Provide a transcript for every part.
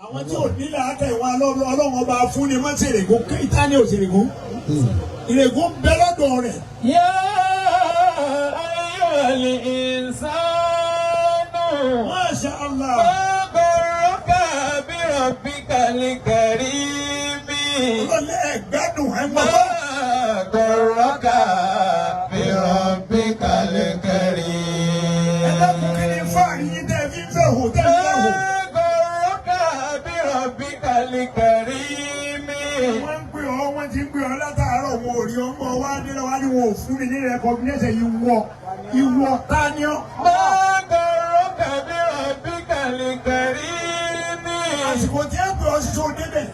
àwọn tí ò nílẹ̀ akẹ́wà ọlọ́run ọba fún ni wọ́n ṣe ìrègùn kíta ní òṣèrègùn ìrègùn bẹ́ lọ́dọ̀ rẹ̀. yá ayyuhal insanu. Masha Allah. Gharraka bi rabbikal karim. ọlọ́lẹ̀ ẹ̀gbádùn ẹ̀ mọ́. Gharraka bi rabbikal karim. ẹ dákun kí ni fáàrí yín tẹ́ fi ń fẹ́ hò tẹ́ fi ń fẹ́ hò. Gharraka bi rabbikal karim. wọ́n ń pè ọ́ wọ́n ti ń pè ọ́ látàárọ̀ wọn ò rí ọmọ wa nílẹ̀ wá ní wọn ò fún mi ní rẹ̀kọ̀gínẹ́sẹ̀ ìwọ ta ni ọ́. Gharraka bi rabbikal karim. àsìkò tí ẹ pè ọ́ sí tó débẹ̀.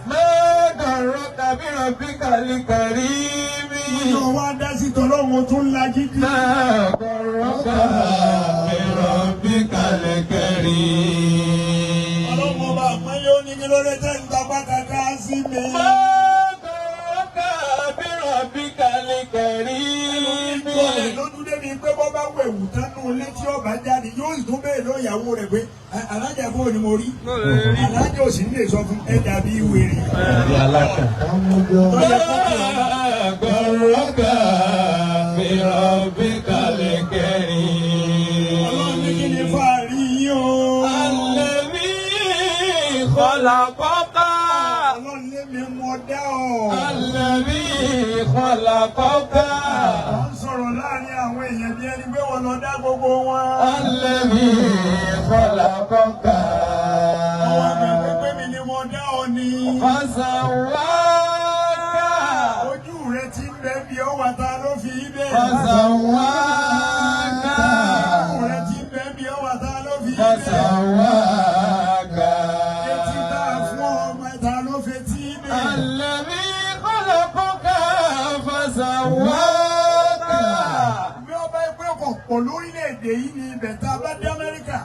Gharraka bi rabbikal karim. ìjọ wa dá sí tọ́lọ́wọ́ tó ń la jíjí. Gharraka bi rabbikal karim. ọlọ́mọ bá pẹ́lẹ́ ó ní kí ló dé tẹ́ ń tapá kàkà sí mi. Gharraka bi rabbikal karim. ìjọlẹ̀ lójú débi pé bọ́ bá wẹ̀wù tánú létí ọba jáde yóò tún bẹ́ẹ̀ ló ìyàwó rẹ̀ pé alájà kó ni mo rí. alájà ò sì ní lè sọ fún ẹ dàbí wèrè. Gharraka bi rabbikal karim. ọlọ́run ní kí ni fàárí yín o. Alladhi khalaqaka. ọlọ́run lé mi mọ dá ọ. Alladhi khalaqaka. wọ́n sọ̀rọ̀ láàrin àwọn èèyàn bí ẹni pé wọ́n lọ dá gbogbo wọn. Alladhi khalaqaka. ọwọ́ mi pé mi ni mo dá ọ ni. Fasawwaka. ojú rẹ ti ń bẹ bí ọwọ́ ta ló fi í bẹ́ẹ̀. Fasawwaka. ojú rẹ ti ń bẹ bí ọwọ́ ta ló fi í bẹ́ẹ̀. Fasawwaka. etí tá a fún ọmọ ta ló fi tí í bẹ́ẹ̀. Alladhi khalaqaka fasawwaka. bí ọba ẹgbẹ́ ọ̀pọ̀ lórílẹ̀‐èdè yìí ni ibẹ̀ tá a bá dé Amẹ́ríkà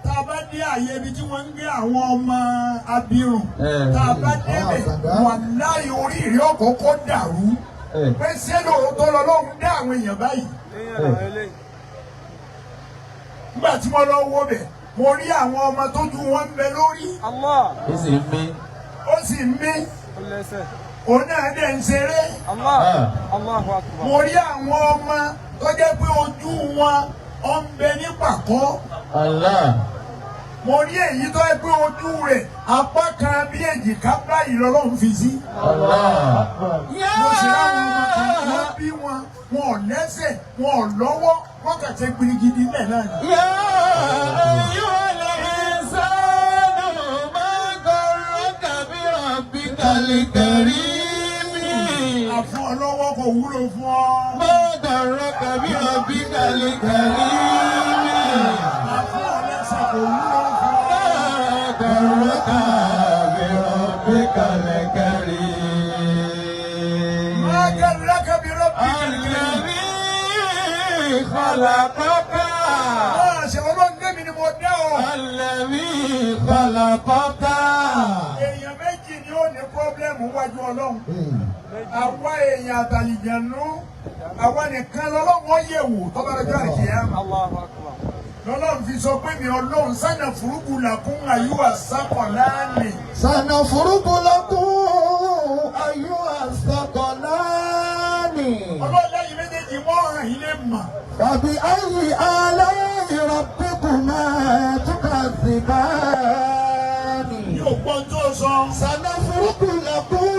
tá a bá dé àyè ibi tí wọ́n ń gbé àwọn ọmọ abirùn tá a bá débẹ̀ wàláhì orí ìrẹ́ ọ̀kọ̀ọ̀kọ̀ dàrú pé ṣé lóòótọ́ lọ́lọ́run dá àwọn èèyàn báyìí. nígbà tí mo lọ wo bẹ̀ mo rí àwọn ọmọ tójú wọn ń bẹ lórí Ó sì ń mí. ó sì ń mí òun náà dẹ̀ ń ṣeré. mo rí àwọn ọmọ tó jẹ́ pé ojú wọn ó ń bẹ ní pàkọ́. Allah. mo rí èyí tó jẹ́ pé ojú rẹ̀ apá kan bí èjìká báyìí lọ́lọ́run fi sí. Allah. mo ṣe àwọn ọmọ kan wọ́n bí wọn ò lẹ́sẹ̀ wọn ò lọ́wọ́ wọ́n kà ṣe gbirigidi lẹ̀ náà ni. Ya ayyuhal insanu ma gharraka bi rabbikal karim. àfún ọlọ́wọ́ kò wúlò fún ọ. Ma gharraka bi rabbikal karim. àfún ọlẹ́sẹ̀ kò wúlò fún ọ. Gharraka bi rabbikal karim. má gharraka bi rabbikal karim. Alladhi khalaqaka. máa ṣe ọlọ́run débi ni mo dá ọ. Alladhi khalaqaka. èèyàn méjì ni ó ní pọ́blẹ́mù wájú ọlọ́run. àwa èèyàn àtàlìjànú àwa nìkan lọ́lọ́run yẹ̀ wò tọ́ba lọ́jọ́ àkìyámà. lọ́lọ́run fi sọ pé mi ọlọ́run sànà fúrúkú làkún àyùwà sápọ̀ láàánì. Sanafrugu lakum ayyuhas thaqalani. ọlọ́run lẹ́yìn méjèèjì wọ́n hàn yín lè mà. Fabi ayyi ala'i rabbikuma tukadhibani. yóò gbọ́ tó sọ. Sanafrugu lakum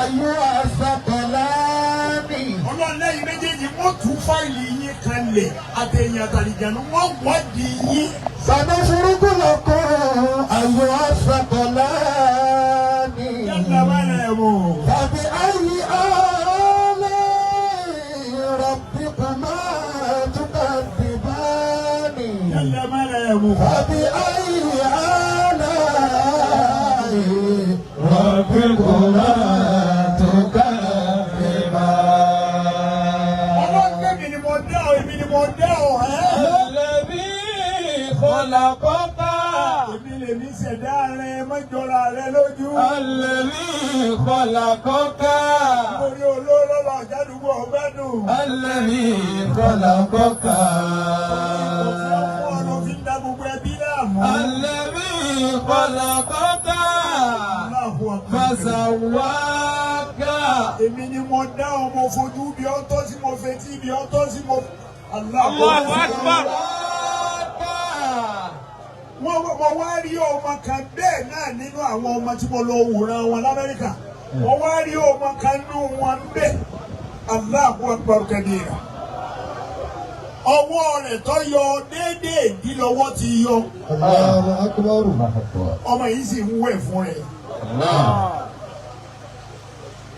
ayyuhas thaqalani. ọlọ́run lẹ́yìn méjèèjì wọ́n tú fáìlì yín kalẹ̀ àtẹ̀yìn àtàlìjànú wọ́n wádìí yín. Sanafrugu lakum ayyuhas thaqalani. yàtọ̀ bá rẹ̀ wò. Fabi ayyi ala'i rabbikuma tukadhibani. yàtọ̀ bá rẹ̀ wò. Fabi ayyi ala'i rabbikuma tukadhibani. ọlọ́run débi ni mo dá ọ èmi ni mo dá ọ. Alladhi khalaqaka. èmi lèmi ṣẹ̀dá rẹ mọ́jọ́ra rẹ lójú. Alladhi khalaqaka. orí olóró lọ jádùúgbò ọgbẹ́dùn. Alladhi khalaqaka. ọ̀nà fi ń da gbogbo ẹbí láàmú. Alladhi khalaqaka. فسواك èmi ni mo dá ọmọ fojú bí ó tọ́ sí mo fetí bí ó tọ́ sí mo. Allahu Akbar. Mo wá rí ọmọ kan bẹ́ẹ̀ náà nínú àwọn ọmọ tí mo lọ wòran wọn l'Amẹ́ríkà. Mo wá rí ọmọ kan nínú wọn bẹ́ẹ̀. Allahu Akbar kabira. Ọwọ́ rẹ̀ tó yọ déédéé ìdílọ́wọ́ ti yọ. Allahu Akbar. Ọmọ yìí sì ń wẹ̀ fún ẹ.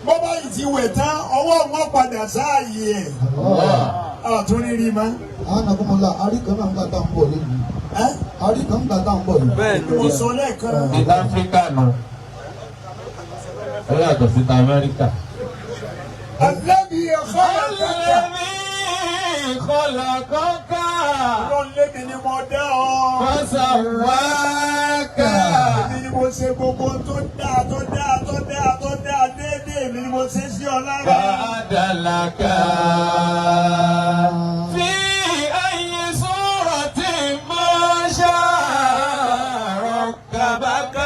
Bọ́bá yìí ti wẹ̀ tán, ọwọ́ wọn padà sáàyè ẹ̀. Àtúnrírí ma. Anagunmọ̀lá, àríkàn náà ń gbà tá ń bọ̀ lẹ́nu. Àríkàn ń gbà tá ń bọ̀ lẹ́nu. Bẹ́ẹ̀ni. Mo sọ lẹ́ẹ̀kan. Ní Áfíríkà nù. Ó yàtọ̀ sí ti Amẹ́ríkà. Àlẹ́bí ẹ̀fọ́ ẹ̀fọ́. خلقك Ọlọ́run lébi ni mo dá ọ. فسواك Èmi ni mo ṣe gbogbo tó dáa déédéé. Èmi ni mo ṣe sí ọ lára. فعدلك في أي صورة ما شاء ركبك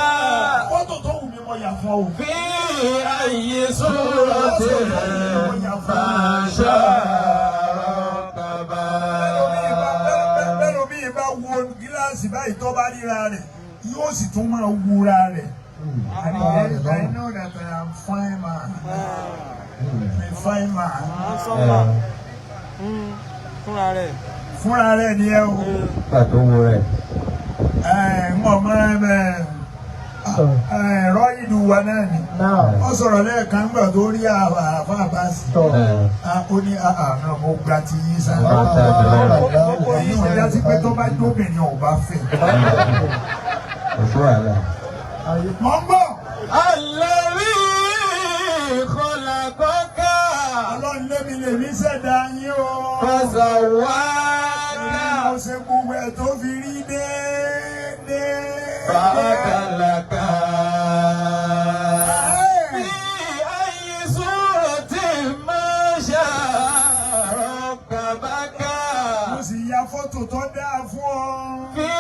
Fọ́tò tó wù mí mo yà fún ọ. في أي صورة ما شاء Bẹ́ẹ̀ni bí ibà wo gíláàsì báyìí tó bá ríra rẹ̀ yóò sì tún máa wúra rẹ̀. I know that I am fine man. A fine man. Fúnra rẹ̀ ni ẹ o. Pàtó wo rẹ̀. Ń wọ̀ mọ́ ẹ̀rọ ìlú wa náà ni. Wọ́n sọ̀rọ̀ lẹ́ẹ̀kan gbà tó rí àfa àbáṣì. Ó ní àná mo gba ti yí sá. Èyí ò dá sí pé tó bá dóbìnrin ò bá fẹ́. Mọ̀ ń bọ̀. الذي خلقك Ọlọ́run lémi lèmi ṣẹ̀dá yín o. فسواك Mo ṣe gbogbo ẹ̀ tó fi rí déédéé. فعدلك في أي صورة ما شاء ركبك Mo sì ya fọ́tò tó dáa fún ọ. في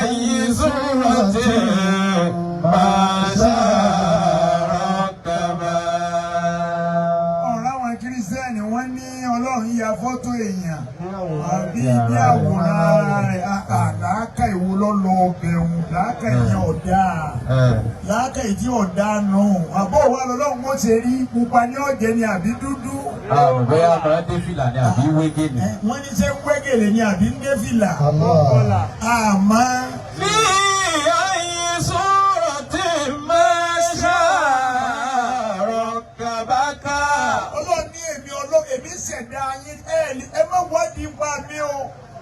أي صورة ما شاء ركبك Ọ̀rọ̀ àwọn Kírísítẹ́nì wọ́n ní Ọlọ́run ya fọ́tò èèyàn. Àbí bí àwòrán ara rẹ̀ làákà ìwo lọ́lọ́ ọbẹ̀rún làákà ìyẹn ọ̀dà. Làákà ìdí ọ̀dà nù. Àbọ̀ wa lọ́lọ́run ó ṣe rí pupa ní ọ̀jẹ̀ ni àbí dúdú. bóyá máa dé fìlà ni àbí wégé ni. Wọ́n ní ṣé wẹ́gẹ̀lẹ̀ ni àbí ń dé fìlà. Àmọ́. في أي صورة ما شاء ركبك Ọlọ́run ní èmi ṣẹ̀dá yín ẹ má wádìí pa mí o.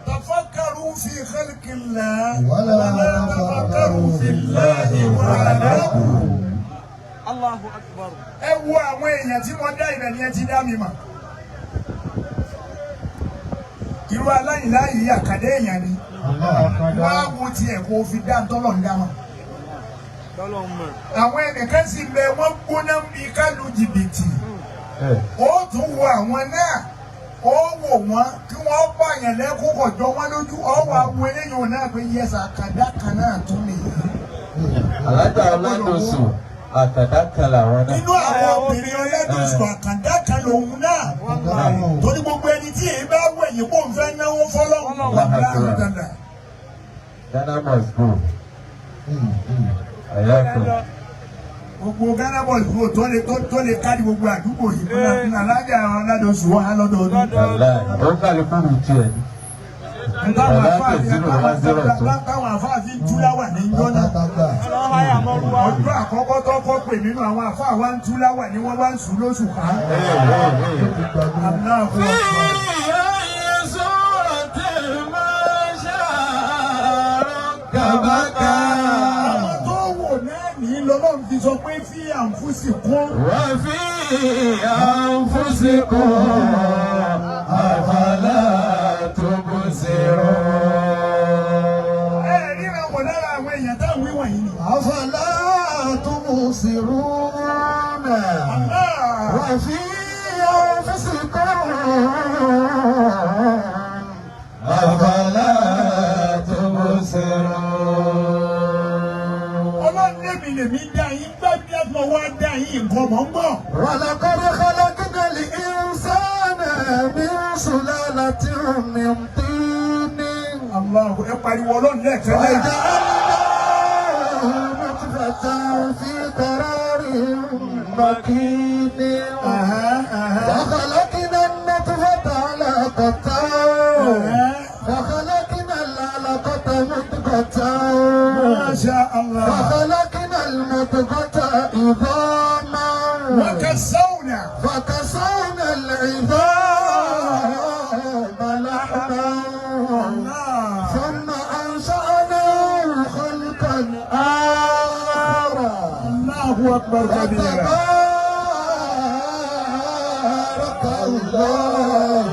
Tafakkaru fi khalqillah. Wala tafakkaru fillahi wahdahu. Allahu Akbar. Ẹ wo àwọn èèyàn tí wọ́n dá ibẹ̀ ni ẹ ti dá mi mọ̀. Irú aláìláyìí àkàdé èèyàn ni. Wọ́n á wo tiẹ̀ kó o fi dá tọ́lọ̀ ń dá mọ̀. Àwọn ẹnìkan sì bẹ wọ́n gbóná bí kálu jìbìtì. Ó tún wo àwọn náà. Ó wò wọ́n kí wọ́n pààyàn lẹ́kún kọjọ́ wọn lójú. Ó wà wo eléyìí náà pé yẹsà àkàdá kan náà tún nìyí. Alájà Ọládòsù àkàdá kan làwọn náà. Nínú àwọn obìnrin Ọládòsù àkàdá kan lòun náà. Torí gbogbo ẹni tí èyí bá wẹ̀yìn kó ń fẹ́ náwó fọ́lọ́hún. Ghana must go. Àyàtọ̀. Gbogbo Ghana boys wo tó lè kárí gbogbo àdúgbò yìí. Alájà Ọládòsù wọn á lọ́dọọdún. Ó kálukú rù tiẹ̀ ní. Táwọn àfáàfin túláwà ní jọ́nà. Ọjọ́ àkọ́kọ́ tó kọ́ pè nínú àwọn àfáà wa ń túláwà ní wọ́n bá ń sùn lóṣù ká. Àwọn tó wò náà ní lọ́lọ́run fi sọ pé fi àǹfùsì kún. Wọ́n fi àǹfùsìkún àfàlà tó bó ṣe rọ. Ẹ ríran wò lára àwọn èèyàn táwọn wíwọ̀n yìí ni. Àfàlà تبصرون وفي أنفسكم أفلا تبصرون. Ọlọ́run ní mi lèmi dá yín gbàgbé ẹ̀gbọ́n wa dá yín nǹkan mọ̀ ń bọ̀. ولقد خلقنا الإنسان من سلالة من طين Allahu ẹ pariwo Ọlọ́run lẹ́ẹ̀kan náà. وجعلناه نطفة في قرار مكين وخلقنا النطفة علقة فخلقنا العلقة مضغة ما شاء الله. فخلقنا المضغة عظاما وكسونا العظام لحما ثم أنشأناه خلقا آخر الله أكبر كبيرا. تبارك الله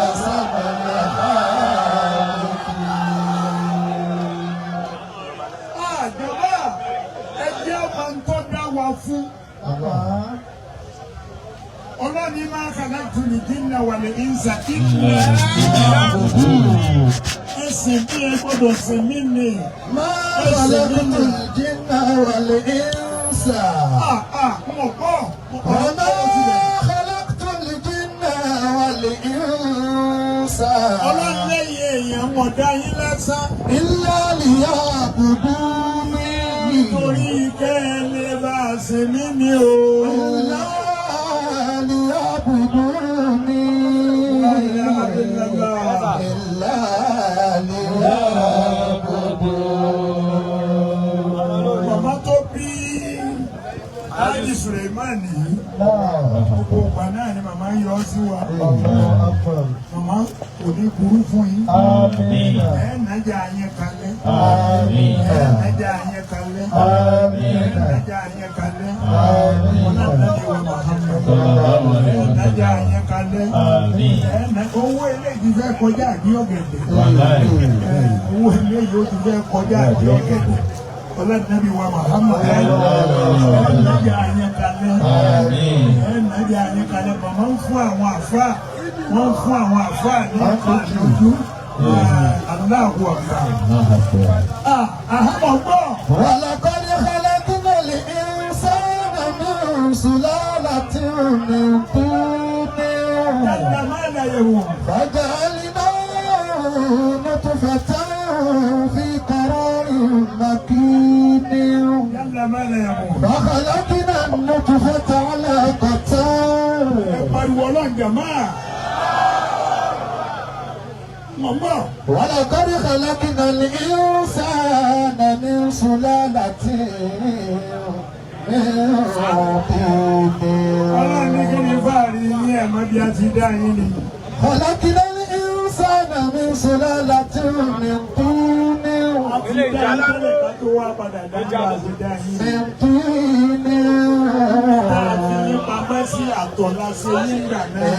أحسن Àjọba ẹjẹ́ ọba ń tọ́ dá wa fún. Ọlọ́ni máa kàná tuni dínà wà lè ìnsà ìlà. Ẹsìn bí ẹ gbọ́dọ̀ sìn mí ni. ما خلقت الجن والإنس Mo gbọ́. وما خلقت الجن والإنس Ọlọ́lẹ́yìn èèyàn mọ̀ dá yín lásán. إلا ليعبدوني Nítorí kẹ́ ẹ lè bá a sìn mí ni o. إلا ليعبدوني إلا ليعبدوني Màmá tó bí Ájì Sùlẹ̀mánì yìí. Gbogbo ìgbà náà ni màmá ń yọ sí wa. Màmá kò ní burú fún yín. Ẹ nàjà yẹn kalẹ̀. Ẹ nàjà yẹn kalẹ̀. Ẹ nàjà yẹn kalẹ̀. Ọ̀nà nàjà wa Muhammad. Ẹ nàjà yẹn kalẹ̀. Owó eléyìí fẹ́ kọjá àdí ọ̀gẹ̀dẹ̀. Owó eléyìí ó ti fẹ́ kọjá àdí ọ̀gẹ̀dẹ̀. Ọlá nàbí wa Muhammad. Ẹ nàjà yẹn kalẹ̀. Ẹ nàjà yẹn kalẹ̀. Màmá ń fún àwọn àfáà. Wọ́n fún àwọn àfáà ní àjọjú. Allahu Akbar. Àhámọ̀ gbọ́. ولقد خلقنا الإنسان من سلالة من طين Yàtọ̀ máa ń yẹ̀ wò. فجعلناه نطفة في قرار مكين Yàtọ̀ máa ń yẹ̀ wò. فخلقنا النطفة علقة Ẹ pariwo ọlọ́njà máa. Mọ̀ gbọ́. ولقد خلقنا الإنسان من سلالة من Ọlọ́run ní kí طين ni fáàrí ní ẹ̀mọ́ bí a ti dá yín ni. خلقنا الإنسان من سلالة من طين A ti dá yín tẹ́lẹ̀ ká tó wá padà dá bá a ti dá yín ni. من طين Tá a ti ní pamọ́ sí àtọ̀ lásán nígbà náà.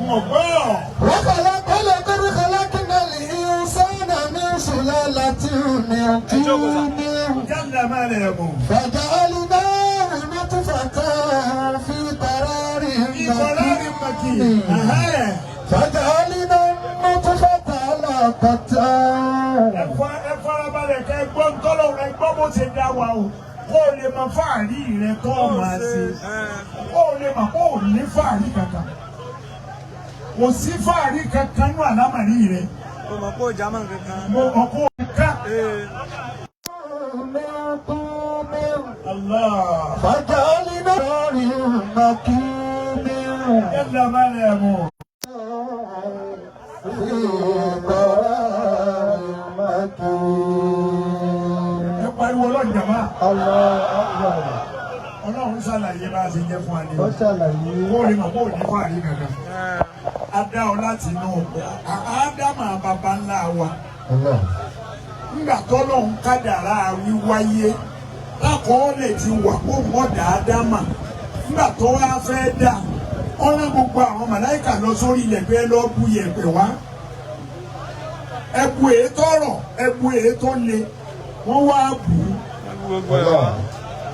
Mọ̀ gbọ́. ولقد خلقنا الإنسان من سلالة من طين Yàtọ̀ máa ń yẹ̀ wò. فجعلناه نطفة في قرار Ìkọ̀lárí pàkì. مكين فجعلنا النطفة علقة Ẹ farabalẹ̀ kẹ́ gbọ́ ntọ́lọ́ ẹ gbọ́ bó ṣe dá wa o. Kó o lè mọ fáàrí rẹ kọ́ ọ máa ṣe. Kó o lè mọ kó o ní fáàrí kankan. Kò sí fáàrí kankan ní àlámàrí rẹ. O mọ̀ pé o jà mọ́ kankan. Mo ọkọ ká. من طين Allah. فجعلنا مكين Yàtọ̀ máa ń yẹ̀ wò. في قرار مكين Ẹ pariwo ọlọ́jà máa. الله أكبر Ọlọ́run ṣàlàyé bá a ṣe jẹ́ fún wa ní. ó ṣàlàyé Kó o lè mọ̀ kó o ní fáàrí kankan. A dá ọ láti inú ọ̀pẹ. Ádámà bàbá ńlá wa. Allah Nígbà tọ́lọ́run kádàrá wíwáyé lákọọ́lẹ̀ ti wà kó mọ̀ dáadáa mà. Nígbà tó wá fẹ́ dà ọ̀rẹ́ gbogbo àwọn màláìkà lọ sórí ilẹ̀ pé lọ́ọ́ bu yẹ̀pẹ̀ wá. Ẹ̀bù ètò ọ̀rọ̀ ẹ̀bù ètò le wọ́n wá bù ú. Gbogbo ẹ̀ wá.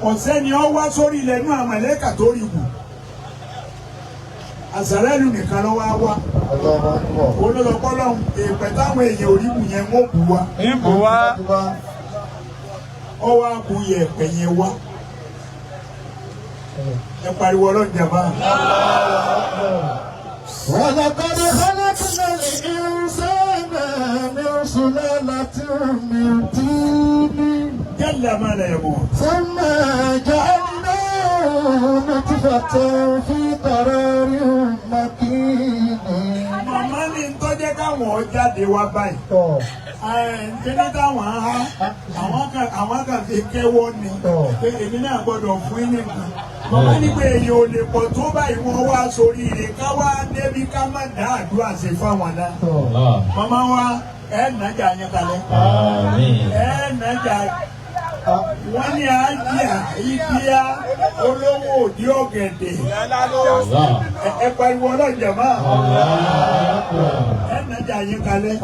Ọ̀sẹ́ ni ọ wá sórí ilẹ̀ inú àwọn màláìkà tó rí bù. Àsàlẹ́lù nìkan ló wá wá. Olólùpọ̀lọ́hún èèpẹ̀ táwọn èèyàn orí bù yẹn wọ́n bù wá. Ìbò wá. Ó wá bu yẹ̀pẹ̀ yẹn wá. Ẹ pariwo ọlọ́jàmbá. ولقد خلقنا الإنسان من سلالة من طين Jalla ma la yamut. ثم جعلناه نطفة في قرار مكين. Màmá ní tọ́jẹ́ káwọn jáde wá báyìí. Kíní táwọn á àwọn kan fi kẹ́wọ́ ni pé èmi náà gbọ́dọ̀ fún yín nìkan. Màmá ní pé èyí ò lè pọ̀ tó báyìí wọ́n wá sórí rẹ̀ ká wá débi ká má dá àdúrà ṣe fáwọn náà. Màmá wa nàjà yẹn kalẹ̀. Nàjà wọ́n ní àjíà ìdíyà olówó òdí ọ̀gẹ̀dẹ̀. Ẹ pariwo ọlọ́jàmá. Nàjà yín kalẹ̀.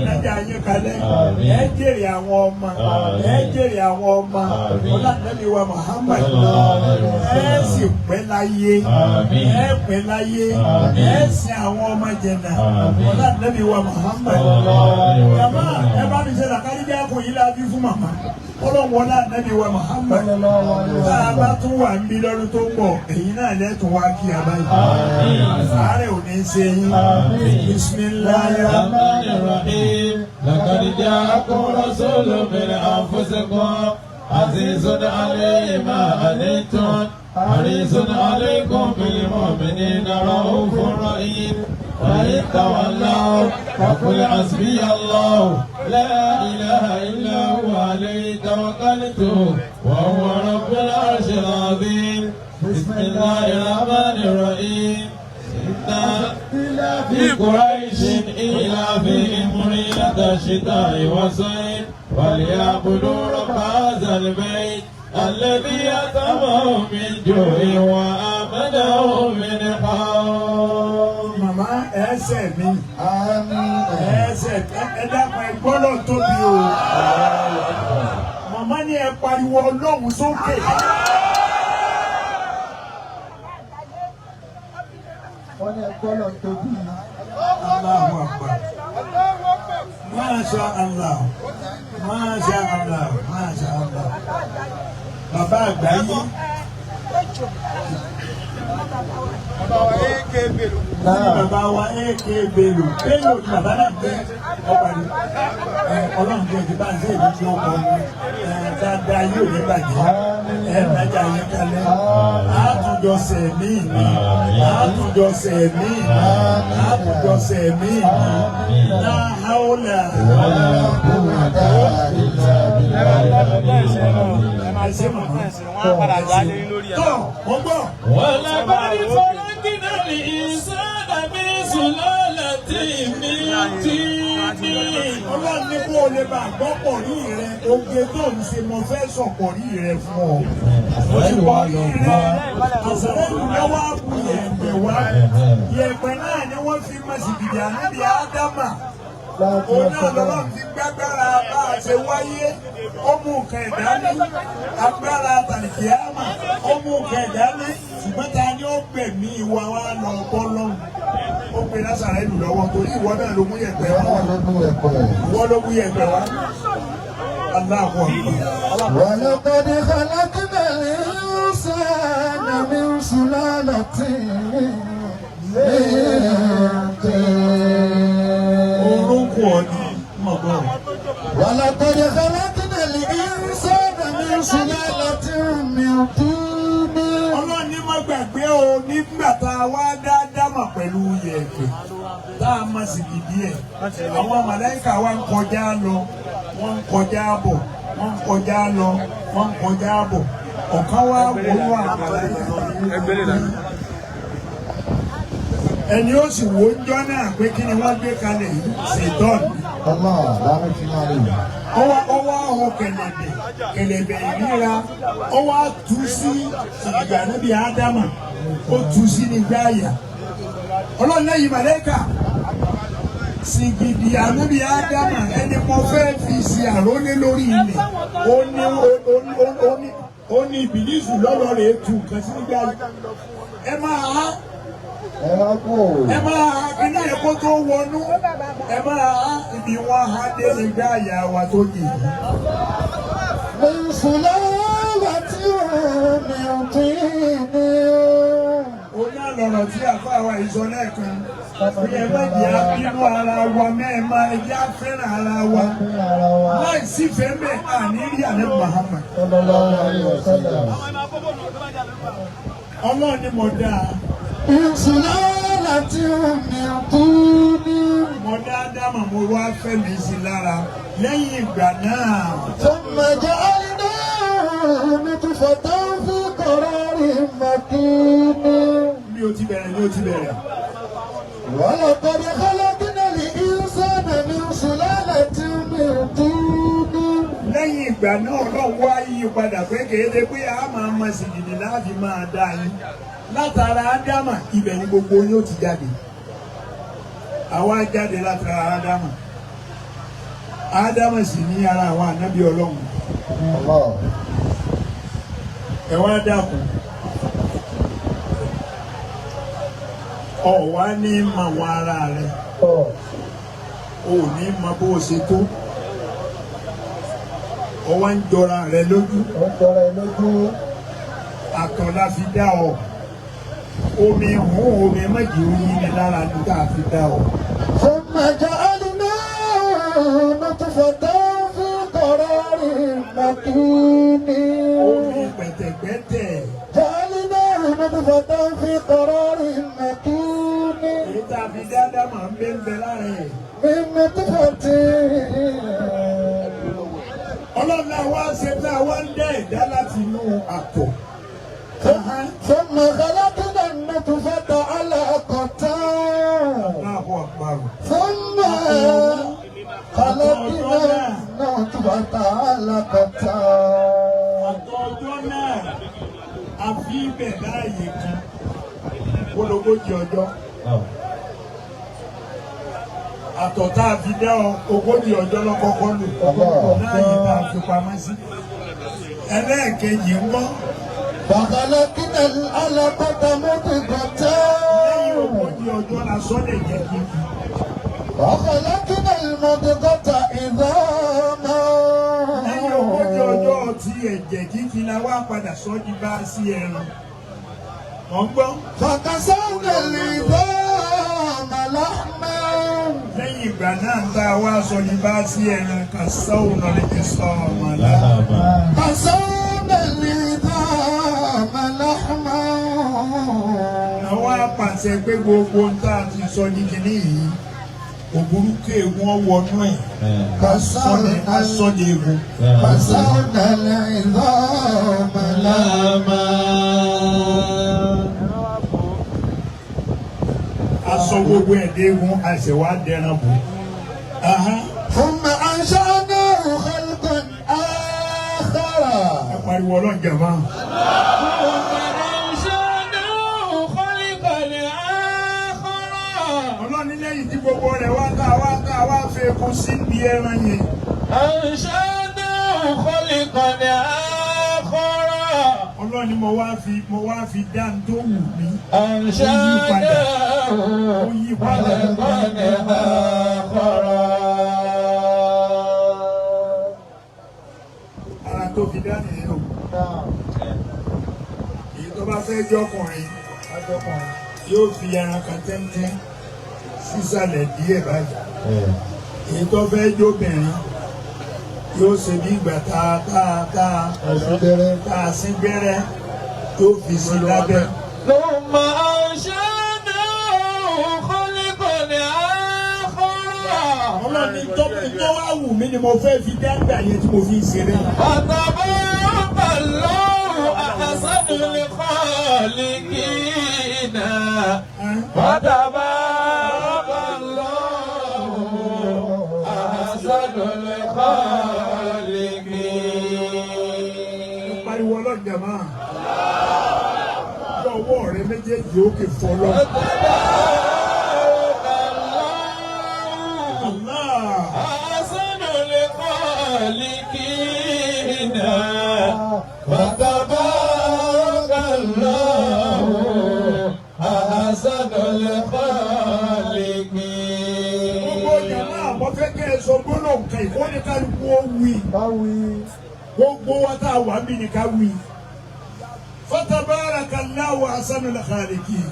Nàjà yín kalẹ̀. Ẹ jèrè àwọn ọmọ. Ẹ jèrè àwọn ọmọ. Ọlọ́dúnrún wa Muhammad. Ẹ sì pẹ́ láyé. Ẹ pẹ́ láyé. Ẹ sin àwọn ọmọ jẹ̀nà. Ọlọ́dúnrún wa Muhammad. Jàmá ẹ bá mi ṣe làkàrí jẹ́ kò yí lábí fún màmá. Ọlọ́wọ́ náà Nábì wa Muhammad. Tá a bá tún wà ń bí lọ́dún tó ń bọ̀, èyí náà lẹ́tùn wá kí a báyìí. Àárẹ̀ ò ní ṣe yín. Bismillahirrahmanirrahim. لقد جاءكم رسول من أنفسكم عزيز عليه ما عنتم حريص عليكم بالمؤمنين رؤوف رحيم وإن تولوا فقل حسبي الله لا إله إلا هو عليه توكلت وهو رب العرش العظيم بسم الله الرحمن الرحيم في قريش إيلافهم رحلة الشتاء والصيف وليعبدوا رب هذا البيت الذي أطعمهم من جوع وآمنهم من خوف. Màmá ẹsẹ̀ mi. Ẹsẹ̀ ẹ dákun ẹ gbọ́dọ̀ tóbi o. Màmá ní ẹ pariwo Ọlọ́run sókè. Wọ́n ní ẹgbẹ́ lọ tóbi. Allahu Akbar. Masha Allah. Masha Allah. Masha Allah. Bàbá àgbáyé. Bàbá wa AK Bello. Bello ni bàbá náà gbé ọba ni. Ọlọ́run jẹ́ ti bá ń ṣe ìlú tí ó kọ́ ni. Dáadáa yóò ní bàjẹ́. Nàjà yín kalẹ̀. Àtúnjọ sẹ̀mí ni. Àtúnjọ sẹ̀mí ni. Àtúnjọ sẹ̀mí ni. Láhàólà. Ẹsẹ̀ màmá. Tọ́ wọ́n gbọ́. ولقد خلقنا الإنسان من سلالة من طين. Ọlọ́run ní kó o lè bá gbọ́ pọ̀rí rẹ, oge tó ń ṣe mo fẹ́ sọ pọ̀rí rẹ fún ọ. Pọ̀rí rẹ, Àsàlẹ́lù lọ́wọ́ àbú yẹ̀pẹ̀ wá. Yẹ̀pẹ̀ náà ni wọ́n fi mọ̀sìkìdì àníbi Ádámà. Òun náà lọ́wọ́ fi gbàgbára bá a ṣe wáyé. Ó mú nǹkan ẹ̀dá ní agbára tàlìkìyámà. Ó mú nǹkan ẹ̀dá ní ṣùgbọ́n ta ni ó gbẹ̀mí ìwà wa lọ bọ́ lọ́hùn. Ó pe Àsàlẹ́lù lọ́wọ́ torí ìwọ náà ló mú yẹ̀pẹ̀ wá. Ìwọ ló mú yẹ̀pẹ̀ wá. Allahu Akbar. ولقد خلقنا الإنسان من سلالة من طين. Orúkọ ọ̀nì mọ̀gbọ́n. ولقد خلقنا الإنسان من سلالة من طين. Ọlọ́run ní má gbàgbé o nígbà tá a wá dá dámà pẹ̀lú yẹ̀pẹ̀ tá a má sì gidi ẹ̀. Àwọn màláíkà wa ń kọjá lọ, wọ́n ń kọjá bọ̀, wọ́n ń kọjá lọ, wọ́n ń kọjá bọ̀. Ọ̀kan wá wọnú àgbàlá. Ẹni ó sì wò ó jọ́ náà pé kí ni wọ́n gbé kalẹ̀ yìí ṣètọ́nù. الله لا نفهم عليه. Ọwọ́ ahọ́ kẹlẹ̀bẹ̀ ìríra, ọwọ́ tú sí ìgbà níbi Ádámà, ó tú sí ní gbáyà. Ọlọ́run lẹ́yìn màlẹ́kà, sìgìdì àníbi Ádámà ẹni mo fẹ́ fi sí àrólé lórí ilẹ̀. Ó ní Ìbílísù lọ́lọ́ rẹ̀ tú nǹkan sí ní gbáyà. Ẹ máa há ẹ máa ha kíní ẹ̀kọ́ tó wọnú ẹ máa ha ibi wọn ha dé nígbà àyà wa tó dì. Mùsùlùmí tí ó mi ò tí ní. Ó ní àlọ́rọ̀ tí àfa wa ìsọ lẹ́ẹ̀kan. Bí ẹ má jẹ́ àbínú ara wa mẹ́ẹ̀ máa ẹ jẹ́ àfẹ́ràn ara wa. Láì sí fẹ́mẹ̀ àní rí àná Muhammad. Ọlọ́run ni mo dáa. Mùsùlùmí tí ó mi ò tí ní. Mo dá Ádámà mo wá fẹ́ mi sí lára. Lẹ́yìn ìgbà náà. ثم جعلناه نطفة في قرار مكين. Bí o ti bẹ̀rẹ̀ ni o ti bẹ̀rẹ̀. ولقد خلقنا الإنسان من سلالة من طين. Lẹ́yìn ìgbà náà Ọlọ́run wá yí padà pé kéde pé a máa ma sì dìde láti máa dá yín. Látara Ádámà ibẹ̀ ni gbogbo yín ó ti jáde. Àwa jáde látara Ádámà. Ádámà sì ní ara àwọn ànábì Ọlọ́run. Ẹ wá dákun. Ọ wá ní mọ àwọn ara rẹ. O ní mọ bó o ṣe tó. Ọ wá ń jọra rẹ lójú. Àtọ̀ la fi dá ọ. Omi hùn omi méjì oyin ni lára ní ká fi dá ọ. ثم جعلناه نطفة في قرار مكين. Omi pẹ̀tẹ̀pẹ̀tẹ̀. جعلناه نطفة في قرار مكين. Èyí tá a fi dá Ádámà ń bẹ lára ẹ̀. من نطفة. Ọlọ́run náà wá ṣe tá a wá ń dẹ́ ẹ̀dá láti inú àtọ̀. ثم خلقنا النطفة علقة. Allahu Akbar. ثم خلقنا النطفة علقة. Àtọ̀ ọjọ́ náà a fi ibẹ̀ láàyè kan ológójì ọjọ́. Àtọ̀ tá a fi dá ogójì ọjọ́ lọ́kọ́kọ́ lò láàyè tá a fi pamọ́ sí. Ẹlẹ́ẹ̀kejì ń bọ̀. فخلقنا العلقة مضغة. Lẹ́yìn ogójì ọjọ́ la sọ lè jẹ́ kíkì. وخلقنا المضغة عظاما. Lẹ́yìn ogójì ọjọ́ tí ẹ̀jẹ̀ kíkì la wá padà sọ di bá sí ẹran. Wọ́n gbọ́. فكسونا العظام لحما. Lẹ́yìn ìgbà náà ń tá a wá sọ di bá sí ẹran kan sọ́wọ́n náà lè ti sọ ọmọ láàbà. كسونا العظام لحما. Àwọn apàṣẹ pé gbogbo ń tá a ti sọ ní kinní yìí òbúrúkú egun ọwọ́nú ẹ̀ asọ́ni egun. كسونا العظام لحما. Aṣọ gbogbo ẹ̀dẹ́ egun àṣẹwà dẹran bò. ثم أنشأناه خلقا آخر. Ẹ pariwo ọlọ́njà máa. Ọlọ́ni lẹ́yìn tí gbogbo rẹ̀ wá fi egun sí ibi ẹran yẹn. Ọlọ́ni mo wá fi dá ń tó wù mí. Ó yí padà. Ara tó fi dá nìyẹn o. Èyí tó bá fẹ́ jọkùnrin yóò fi ẹran kan tẹ́ntẹ́n sísàlẹ̀ díẹ̀ báyìí. Èyí tó fẹ́ jóbìnrin yóò ṣe bí ìgbà tá a sín gbẹ́rẹ́ yóò fi sí lábẹ́. ثم أنشأناه خلقا آخر. Ọlọ́ni tó wá wù mí ni mo fẹ́ fi dáńgbà yẹn tí mo fi ń ṣeré. فتبارك الله أحسن الخالقين. فتبارك الله أحسن الخالقين. Pariwo ọlọ́jà máa. Ọwọ́ rẹ méjèèjì òkè fọlọ́. أحسن الخالقين. فتبارك الله أحسن báyìí ó ní kálukú ó wí gbogbo wa tá a wà ń bí ní ká wí. Fatabarakallahu ahsanul khaliqin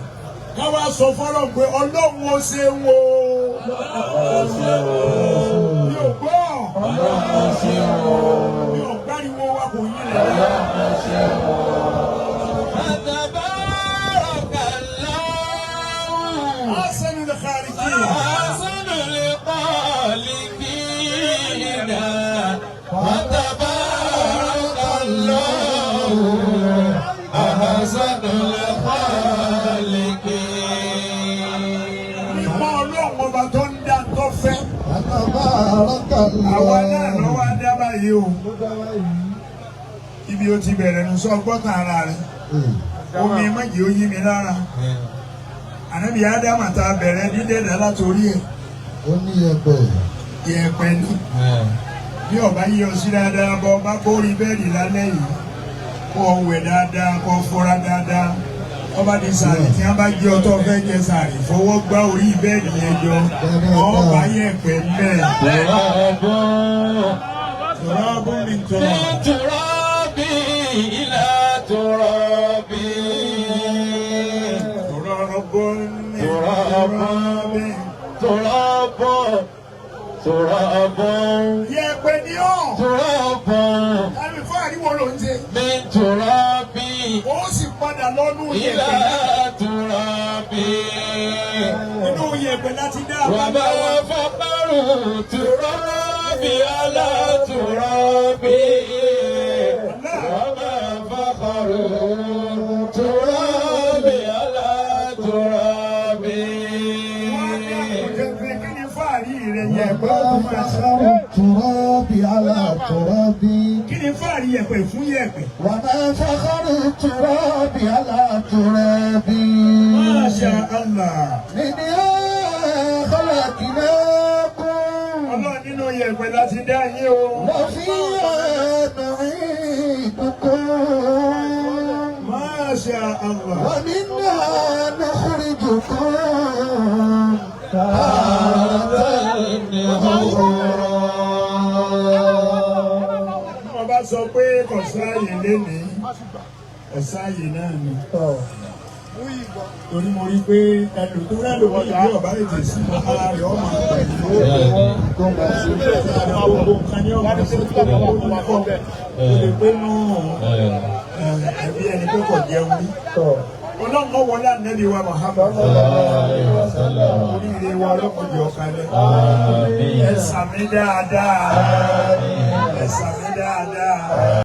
káwa sọ fọlọ́ pé ọlọ́run ó ṣe ń wo. mi ò gbọ́ mi ò gbáriwo wa kò yí rẹ̀. ahsanul khaliqin. Ìmọ̀ ọlọ́run ọba tó ń dá tó fẹ́. Àwa náà ló wá dá báyìí o. Ibi ó ti bẹ̀rẹ̀ nù sọ gbọ́tàn ara rẹ̀. Omi méjì ó yí mi lára. Ànábì Ádámù tá a bẹ̀rẹ̀ dídẹ̀dẹ̀ látòrí ẹ̀. Ó ní ẹ̀pẹ̀. Ìyẹ̀pẹ̀ ni. Bí ọba yí ọ sí dáadáa bọ́ bá kórìí bẹ́ẹ̀dì lálẹ́ yìí. Kó o wẹ̀ dáadáa, kó o fọra dáadáa. Ọba di sàrì tí wọ́n bá jẹ́ ọtọ́ fẹ́ jẹ sàrì fọwọ́ gbá orí bẹ́ẹ̀dì yẹn jọ. Ọba yẹ̀pẹ̀ bẹ́ẹ̀. Turabu min turabi ila turabi. Turabu min turabi. Turabu. Yẹ̀pẹ̀ ni ọ́. Turabu. Àmì fún àríwọ̀ ló ń ṣe. Min turabi. Ó sì padà lọ́nú Ila yẹ̀pẹ̀. turabi. Inú yẹ̀pẹ̀ láti dá Wa ma faqaru turabi ala turabi. Wa ma faqaru turabi ala turabi. Kí ni fáàrí rẹ̀ yẹ̀pẹ̀ ọdún máa ṣe? Turabi ala turabi. Kí ni fáàrí yẹ̀pẹ̀ fún yẹ̀pẹ̀? Wa ma fakharu turabi ala turabi. Masha Allah. Minha khalaqnakum. Ọlọ́run nínú yẹ̀pẹ̀ láti dá yín o. Wa fiha nu'idukum. Masha Allah. ومنها نخرجكم تارة أخرى. Wọ́n bá sọ pé kò sáàyè lénìí, kò sáàyè náà ni. Torí mo rí pé ẹlò tó rẹ̀ lòun yìí bí ọ̀bá ètè sí ara rẹ̀ ọmọ pẹ̀lú gbogbo nǹkan ní ọmọ sí olùkọ́. O lè pé nù ẹbí ẹni pé kò jẹun rí. Ọlọ́run wọlé ànẹ́bí wa Muhammad. Oríire wa ọlọ́kùnrin ọ̀kalẹ̀. Ẹ sàmì dáadáa. Ẹ sàmì dáadáa.